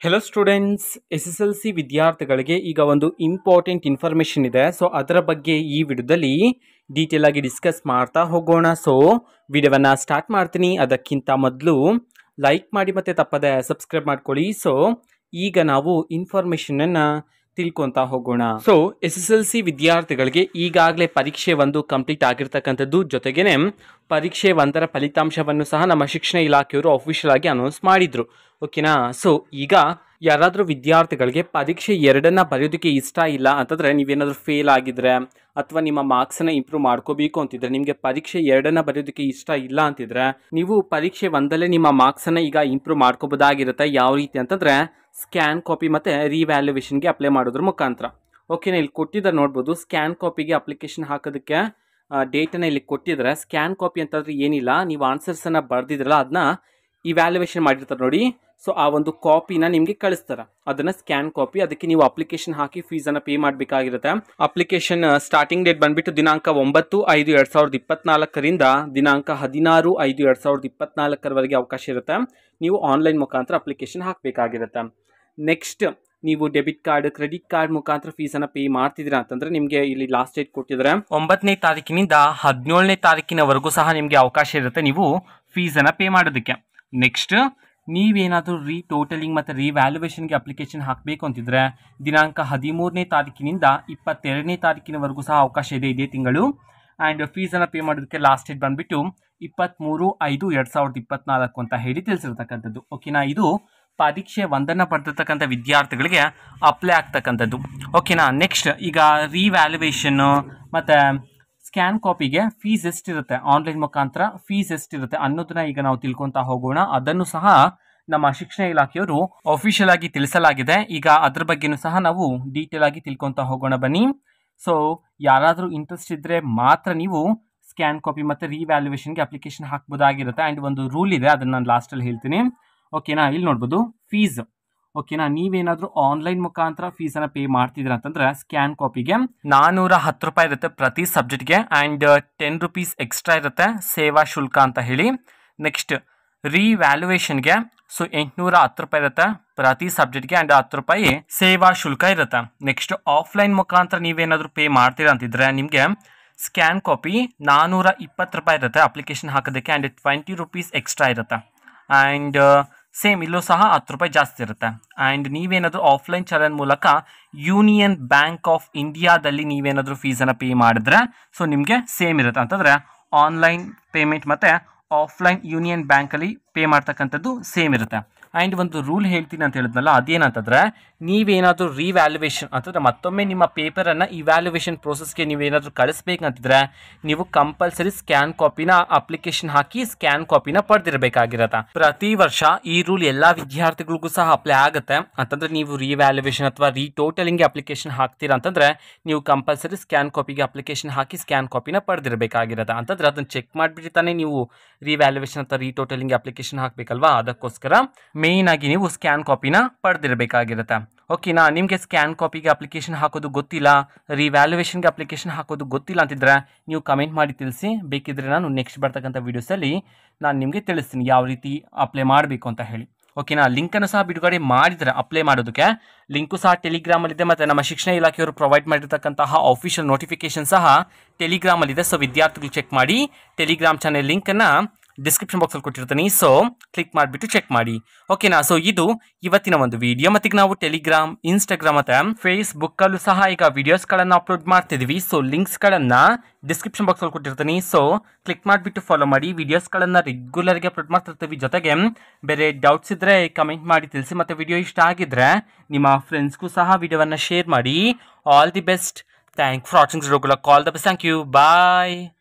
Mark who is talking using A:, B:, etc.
A: Hello students, SSLC ವಿದ್ಯಾರ್ಥಿಗಳಿಗೆ ಈಗ ಒಂದು ಇಂಪಾರ್ಟೆಂಟ್ ಇನ್ಫಾರ್ಮೇಷನ್ ಇದೆ. ಸೊ ಅದರ ಬಗ್ಗೆ ಈ ವಿಡಿಯೋದಲ್ಲಿ ಡೀಟೇಲ್ ಆಗಿ ಡಿಸ್ಕಸ್ ಮಾಡ್ತಾ ಹೋಗೋಣ. ಸೊ ವಿಡಿಯೋವನ್ನು ಸ್ಟಾರ್ಟ್ ಮಾಡ್ತೀನಿ. ಅದಕ್ಕಿಂತ ಮೊದಲು ಲೈಕ್ ಮಾಡಿ ಮತ್ತು ತಪ್ಪದೆ ಸಬ್ಸ್ಕ್ರೈಬ್ ಮಾಡ್ಕೊಳ್ಳಿ. ಸೊ ಈಗ ನಾವು ಇನ್ಫಾರ್ಮೇಷನನ್ನು ತಿಳ್ಕೊತಾ ಹೋಗೋಣ. ಸೊ SSLC ವಿದ್ಯಾರ್ಥಿಗಳಿಗೆ ಈಗಾಗಲೇ ಪರೀಕ್ಷೆ 1 ಕಂಪ್ಲೀಟ್ ಆಗಿರ್ತಕ್ಕಂಥದ್ದು, ಜೊತೆಗೇನೆ ಪರೀಕ್ಷೆ 1ರ ಫಲಿತಾಂಶವನ್ನು ಸಹ ನಮ್ಮ ಶಿಕ್ಷಣ ಇಲಾಖೆಯವರು ಅಫಿಷಿಯಲ್ ಆಗಿ ಅನೌನ್ಸ್ ಮಾಡಿದ್ರು. ಓಕೆನಾ. ಸೊ ಈಗ ಯಾರಾದರೂ ವಿದ್ಯಾರ್ಥಿಗಳಿಗೆ ಪರೀಕ್ಷೆ 2ನ್ನ ಬರೆಯೋದಕ್ಕೆ ಇಷ್ಟ ಇಲ್ಲ ಅಂತಂದರೆ, ನೀವೇನಾದರೂ ಫೇಲ್ ಆಗಿದ್ರೆ ಅಥವಾ ನಿಮ್ಮ ಮಾರ್ಕ್ಸನ್ನು ಇಂಪ್ರೂವ್ ಮಾಡ್ಕೋಬೇಕು ಅಂತಿದ್ರೆ, ನಿಮಗೆ ಪರೀಕ್ಷೆ 2ನ್ನ ಬರೆಯೋದಕ್ಕೆ ಇಷ್ಟ ಇಲ್ಲ ಅಂತಿದ್ರೆ, ನೀವು ಪರೀಕ್ಷೆ 1ದಲ್ಲೇ ನಿಮ್ಮ ಮಾರ್ಕ್ಸನ್ನು ಈಗ ಇಂಪ್ರೂವ್ ಮಾಡ್ಕೋಬೋದಾಗಿರುತ್ತೆ. ಯಾವ ರೀತಿ ಅಂತಂದರೆ, ಸ್ಕ್ಯಾನ್ ಕಾಪಿ ಮತ್ತು ರಿವ್ಯಾಲ್ಯೂಯೇಷನ್ಗೆ ಅಪ್ಲೈ ಮಾಡೋದ್ರ ಮುಖಾಂತರ. ಓಕೆನಾ. ಇಲ್ಲಿ ಕೊಟ್ಟಿದ್ದಾರೆ ನೋಡ್ಬೋದು. ಸ್ಕ್ಯಾನ್ ಕಾಪಿಗೆ ಅಪ್ಲಿಕೇಶನ್ ಹಾಕೋದಕ್ಕೆ ಡೇಟನ್ನು ಇಲ್ಲಿ ಕೊಟ್ಟಿದ್ದಾರೆ. ಸ್ಕ್ಯಾನ್ ಕಾಪಿ ಅಂತಂದರೆ ಏನಿಲ್ಲ, ನೀವು ಆನ್ಸರ್ಸನ್ನು ಬರೆದಿದ್ರಲ್ಲ ಅದನ್ನ ಇವ್ಯಾಲ್ಯೂಯೇಷನ್ ಮಾಡಿರ್ತಾರೆ ನೋಡಿ. ಸೊ ಆ ಒಂದು ಕಾಪಿನ ನಿಮಗೆ ಕಳಿಸ್ತಾರೆ, ಅದನ್ನು ಸ್ಕ್ಯಾನ್ ಕಾಪಿ. ಅದಕ್ಕೆ ನೀವು ಅಪ್ಲಿಕೇಶನ್ ಹಾಕಿ ಫೀಸನ್ನು ಪೇ ಮಾಡಬೇಕಾಗಿರುತ್ತೆ. ಅಪ್ಲಿಕೇಶನ್ ಸ್ಟಾರ್ಟಿಂಗ್ ಡೇಟ್ ಬಂದುಬಿಟ್ಟು ದಿನಾಂಕ 9/5/2024ರಿಂದ ದಿನಾಂಕ 16/5/2024 ಅವಕಾಶ ಇರುತ್ತೆ. ನೀವು ಆನ್ಲೈನ್ ಮುಖಾಂತರ ಅಪ್ಲಿಕೇಶನ್ ಹಾಕಬೇಕಾಗಿರುತ್ತೆ. ನೆಕ್ಸ್ಟ್, ನೀವು ಡೆಬಿಟ್ ಕಾರ್ಡ್, ಕ್ರೆಡಿಟ್ ಕಾರ್ಡ್ ಮುಖಾಂತರ ಫೀಸನ್ನು ಪೇ ಮಾಡ್ತಿದ್ದೀರಾ ಅಂತಂದರೆ, ನಿಮಗೆ ಇಲ್ಲಿ ಲಾಸ್ಟ್ ಡೇಟ್ ಕೊಟ್ಟಿದ್ದಾರೆ 9ನೇ ತಾರೀಕಿನಿಂದ 17ನೇ ತಾರೀಕಿನವರೆಗೂ ಸಹ ನಿಮಗೆ ಅವಕಾಶ ಇರುತ್ತೆ ನೀವು ಫೀಸನ್ನು ಪೇ ಮಾಡೋದಕ್ಕೆ. ನೆಕ್ಸ್ಟ್, ನೀವೇನಾದರೂ ಟೋಟಲಿಂಗ್ ಮತ್ತು ರಿವ್ಯಾಲ್ಯೂಯೇಷನ್ಗೆ ಅಪ್ಲಿಕೇಶನ್ ಹಾಕಬೇಕು ಅಂತಿದ್ರೆ, ದಿನಾಂಕ 13ನೇ ತಾರೀಕಿನಿಂದ 22ನೇ ತಾರೀಕಿನವರೆಗೂ ಸಹ ಅವಕಾಶ ಇದೆ ಇದೇ ತಿಂಗಳು. ಆ್ಯಂಡ್ ಫೀಸನ್ನು ಪೇ ಮಾಡೋದಕ್ಕೆ ಲಾಸ್ಟ್ ಡೇಟ್ ಬಂದುಬಿಟ್ಟು 23/5/2024 ಅಂತ ಹೇಳಿ ತಿಳಿಸಿರ್ತಕ್ಕಂಥದ್ದು. ಓಕೆನಾ. ಇದು ಪರೀಕ್ಷೆ 1ನ್ನು ಬರೆದಿರ್ತಕ್ಕಂಥ ವಿದ್ಯಾರ್ಥಿಗಳಿಗೆ ಅಪ್ಲೈ ಆಗ್ತಕ್ಕಂಥದ್ದು. ಓಕೆನಾ. ನೆಕ್ಸ್ಟ್, ಈಗ ರಿವ್ಯಾಲ್ಯೂಯೇಷನ್ನು ಮತ್ತು ಸ್ಕ್ಯಾನ್ ಕಾಪಿಗೆ ಫೀಸ್ ಎಷ್ಟಿರುತ್ತೆ, ಆನ್ಲೈನ್ ಮುಖಾಂತರ ಫೀಸ್ ಎಷ್ಟಿರುತ್ತೆ ಅನ್ನೋದನ್ನ ಈಗ ನಾವು ತಿಳ್ಕೊತಾ ಹೋಗೋಣ. ಅದನ್ನು ಸಹ ನಮ್ಮ ಶಿಕ್ಷಣ ಇಲಾಖೆಯವರು ಅಫಿಷಿಯಲ್ ಆಗಿ ತಿಳಿಸಲಾಗಿದೆ. ಈಗ ಅದ್ರ ಬಗ್ಗೆನೂ ಸಹ ನಾವು ಡೀಟೇಲ್ ಆಗಿ ತಿಳ್ಕೊತಾ ಹೋಗೋಣ ಬನ್ನಿ. ಸೊ ಯಾರಾದರೂ ಇಂಟ್ರೆಸ್ಟ್ ಇದ್ದರೆ ಮಾತ್ರ ನೀವು ಸ್ಕ್ಯಾನ್ ಕಾಪಿ ಮತ್ತು ರಿವ್ಯಾಲ್ಯೂಯೇಷನ್ಗೆ ಅಪ್ಲಿಕೇಶನ್ ಹಾಕ್ಬೋದಾಗಿರುತ್ತೆ. ಆ್ಯಂಡ್ ಒಂದು ರೂಲ್ ಇದೆ, ಅದನ್ನು ನಾನು ಲಾಸ್ಟಲ್ಲಿ ಹೇಳ್ತೀನಿ. ಓಕೆನಾ. ಇಲ್ಲಿ ನೋಡ್ಬೋದು ಫೀಸ್. ಓಕೆನಾ. ನೀವೇನಾದರೂ ಆನ್ಲೈನ್ ಮುಖಾಂತರ ಫೀಸನ್ನು ಪೇ ಮಾಡ್ತಿದ್ದೀರಾ ಅಂತಂದರೆ, ಸ್ಕ್ಯಾನ್ ಕಾಪಿಗೆ 410 ರೂಪಾಯಿ ಇರುತ್ತೆ ಪ್ರತಿ ಸಬ್ಜೆಕ್ಟ್ಗೆ. ಆ್ಯಂಡ್ 10 ರೂಪೀಸ್ ಎಕ್ಸ್ಟ್ರಾ ಇರುತ್ತೆ ಸೇವಾ ಶುಲ್ಕ ಅಂತ ಹೇಳಿ. ನೆಕ್ಸ್ಟ್, ರಿವ್ಯಾಲ್ಯೂಯೇಷನ್ಗೆ 810 ರೂಪಾಯಿ ಇರುತ್ತೆ ಪ್ರತಿ ಸಬ್ಜೆಕ್ಟ್ಗೆ. ಆ್ಯಂಡ್ 10 ರೂಪಾಯಿ ಸೇವಾ ಶುಲ್ಕ ಇರುತ್ತೆ. ನೆಕ್ಸ್ಟ್, ಆಫ್ಲೈನ್ ಮುಖಾಂತರ ನೀವೇನಾದರೂ ಪೇ ಮಾಡ್ತೀರಾ ಅಂತಿದ್ರೆ, ನಿಮಗೆ ಸ್ಕ್ಯಾನ್ ಕಾಪಿ 420 ರೂಪಾಯಿ ಇರುತ್ತೆ ಅಪ್ಲಿಕೇಶನ್ ಹಾಕೋದಕ್ಕೆ. ಆ್ಯಂಡ್ 20 ರೂಪೀಸ್ ಎಕ್ಸ್ಟ್ರಾ ಇರುತ್ತೆ. ಆ್ಯಂಡ್ ಸೇಮ್ ಇಲ್ಲೂ ಸಹ 10 ರೂಪಾಯಿ ಜಾಸ್ತಿ ಇರುತ್ತೆ. ಆ್ಯಂಡ್ ನೀವೇನಾದರೂ ಆಫ್ಲೈನ್ ಚಲನ್ ಮೂಲಕ ಯೂನಿಯನ್ ಬ್ಯಾಂಕ್ ಆಫ್ ಇಂಡಿಯಾದಲ್ಲಿ ನೀವೇನಾದರೂ ಫೀಸನ್ನು ಪೇ ಮಾಡಿದ್ರೆ, ಸೊ ನಿಮಗೆ ಸೇಮ್ ಇರುತ್ತೆ. ಅಂತಂದರೆ ಆನ್ಲೈನ್ ಪೇಮೆಂಟ್ ಮತ್ತು ಆಫ್ಲೈನ್ ಯೂನಿಯನ್ ಬ್ಯಾಂಕಲ್ಲಿ ಪೇ ಮಾಡ್ತಕ್ಕಂಥದ್ದು ಸೇಮ್ ಇರುತ್ತೆ. ಆ್ಯಂಡ್ ಒಂದು ರೂಲ್ ಹೇಳ್ತೀನಿ ಅಂತ ಹೇಳಿದ್ನಲ್ಲ, ಅದೇನಂತಂದರೆ, ನೀವೇನಾದರೂ ರಿವ್ಯಾಲ್ಯೂಯೇಷನ್ ಅಂತಂದರೆ ಮತ್ತೊಮ್ಮೆ ನಿಮ್ಮ ಪೇಪರನ್ನು ಇವ್ಯಾಲ್ಯೂಯೇಷನ್ ಪ್ರೋಸೆಸ್ಗೆ ನೀವೇನಾದರೂ ಕಳಿಸ್ಬೇಕಂತಿದ್ರೆ, ನೀವು ಕಂಪಲ್ಸರಿ ಸ್ಕ್ಯಾನ್ ಕಾಪಿನ ಅಪ್ಲಿಕೇಶನ್ ಹಾಕಿ ಸ್ಕ್ಯಾನ್ ಕಾಪಿನ ಪಡೆದಿರಬೇಕಾಗಿರುತ್ತೆ. ಪ್ರತಿ ವರ್ಷ ಈ ರೂಲ್ ಎಲ್ಲ ವಿದ್ಯಾರ್ಥಿಗಳಿಗೂ ಸಹ ಅಪ್ಲೈ ಆಗುತ್ತೆ. ಅಂತಂದರೆ ನೀವು ರಿವ್ಯಾಲ್ಯೂಯೇಷನ್ ಅಥವಾ ಟೋಟಲಿಂಗ್ಗೆ ಅಪ್ಲಿಕೇಶನ್ ಹಾಕ್ತೀರಾ ಅಂತಂದರೆ, ನೀವು ಕಂಪಲ್ಸರಿ ಸ್ಕ್ಯಾನ್ ಕಾಪಿಗೆ ಅಪ್ಲಿಕೇಶನ್ ಹಾಕಿ ಸ್ಕ್ಯಾನ್ ಕಾಪಿನ ಪಡೆದಿರಬೇಕಾಗಿರುತ್ತೆ. ಅಂತಂದರೆ ಅದನ್ನು ಚೆಕ್ ಮಾಡಿಬಿಟ್ಟು ತಾನೇ ನೀವು ರಿವ್ಯಾಲ್ಯೂಯೇಷನ್ ಅಥವಾ ಟೋಟಲಿಂಗ್ಗೆ ಅಪ್ಲಿಕೇಶನ್ ಹಾಕಬೇಕಲ್ವಾ. ಅದಕ್ಕೋಸ್ಕರ ಮೇಯ್ನ್ ಆಗಿ ನೀವು ಸ್ಕ್ಯಾನ್ ಕಾಪಿನ ಪಡೆದಿರಬೇಕಾಗಿರುತ್ತೆ. ಓಕೆನಾ. ನಿಮಗೆ ಸ್ಕ್ಯಾನ್ ಕಾಪಿಗೆ ಅಪ್ಲಿಕೇಶನ್ ಹಾಕೋದು ಗೊತ್ತಿಲ್ಲ, ರಿವ್ಯಾಲ್ಯೂಯೇಷನ್ಗೆ ಅಪ್ಲಿಕೇಶನ್ ಹಾಕೋದು ಗೊತ್ತಿಲ್ಲ ಅಂತಿದ್ರೆ, ನೀವು ಕಮೆಂಟ್ ಮಾಡಿ ತಿಳಿಸಿ. ಬೇಕಿದ್ರೆ ನಾನು ನೆಕ್ಸ್ಟ್ ಬರ್ತಕ್ಕಂಥ ವೀಡಿಯೋಸಲ್ಲಿ ನಾನು ನಿಮಗೆ ತಿಳಿಸ್ತೀನಿ ಯಾವ ರೀತಿ ಅಪ್ಲೈ ಮಾಡಬೇಕು ಅಂತ ಹೇಳಿ. ಓಕೆನಾ. ಲಿಂಕನ್ನು ಸಹ ಬಿಡುಗಡೆ ಮಾಡಿದರೆ ಅಪ್ಲೈ ಮಾಡೋದಕ್ಕೆ, ಲಿಂಕು ಸಹ ಟೆಲಿಗ್ರಾಮಲ್ಲಿದೆ. ಮತ್ತು ನಮ್ಮ ಶಿಕ್ಷಣ ಇಲಾಖೆಯವರು ಪ್ರೊವೈಡ್ ಮಾಡಿರ್ತಕ್ಕಂತಹ ಆಫಿಷಿಯಲ್ ನೋಟಿಫಿಕೇಶನ್ ಸಹ ಟೆಲಿಗ್ರಾಮಲ್ಲಿದೆ. ಸೊ ವಿದ್ಯಾರ್ಥಿಗಳು ಚೆಕ್ ಮಾಡಿ. ಟೆಲಿಗ್ರಾಮ್ ಚಾನೆಲ್ ಲಿಂಕನ್ನು ಡಿಸ್ಕ್ರಿಪ್ಷನ್ ಬಾಕ್ಸಲ್ಲಿ ಕೊಟ್ಟಿರ್ತೀನಿ. ಸೊ ಕ್ಲಿಕ್ ಮಾಡಿಬಿಟ್ಟು ಚೆಕ್ ಮಾಡಿ. ಓಕೆನಾ. ಸೊ ಇದು ಇವತ್ತಿನ ಒಂದು ವಿಡಿಯೋ. ಮತ್ತೀಗ ನಾವು ಟೆಲಿಗ್ರಾಮ್, ಇನ್ಸ್ಟಾಗ್ರಾಮ್ ಮತ್ತು ಫೇಸ್ಬುಕ್ಕಲ್ಲೂ ಸಹ ಈಗ ವಿಡಿಯೋಸ್ಗಳನ್ನು ಅಪ್ಲೋಡ್ ಮಾಡ್ತಿದ್ದೀವಿ. ಸೊ ಲಿಂಕ್ಸ್ಗಳನ್ನು ಡಿಸ್ಕ್ರಿಪ್ಷನ್ ಬಾಕ್ಸಲ್ಲಿ ಕೊಟ್ಟಿರ್ತೀನಿ. ಸೊ ಕ್ಲಿಕ್ ಮಾಡಿಬಿಟ್ಟು ಫಾಲೋ ಮಾಡಿ. ವಿಡಿಯೋಸ್ಗಳನ್ನು ರೆಗ್ಯುಲರ್ಗೆ ಅಪ್ಲೋಡ್ ಮಾಡ್ತಿರ್ತೀವಿ. ಜೊತೆಗೆ ಬೇರೆ ಡೌಟ್ಸ್ ಇದ್ದರೆ ಕಮೆಂಟ್ ಮಾಡಿ ತಿಳಿಸಿ. ಮತ್ತು ವಿಡಿಯೋ ಇಷ್ಟ ಆಗಿದ್ದರೆ ನಿಮ್ಮ ಫ್ರೆಂಡ್ಸ್ಗೂ ಸಹ ವಿಡಿಯೋವನ್ನು ಶೇರ್ ಮಾಡಿ. All the best. Thank for watching. All the best. Thank you. Bye.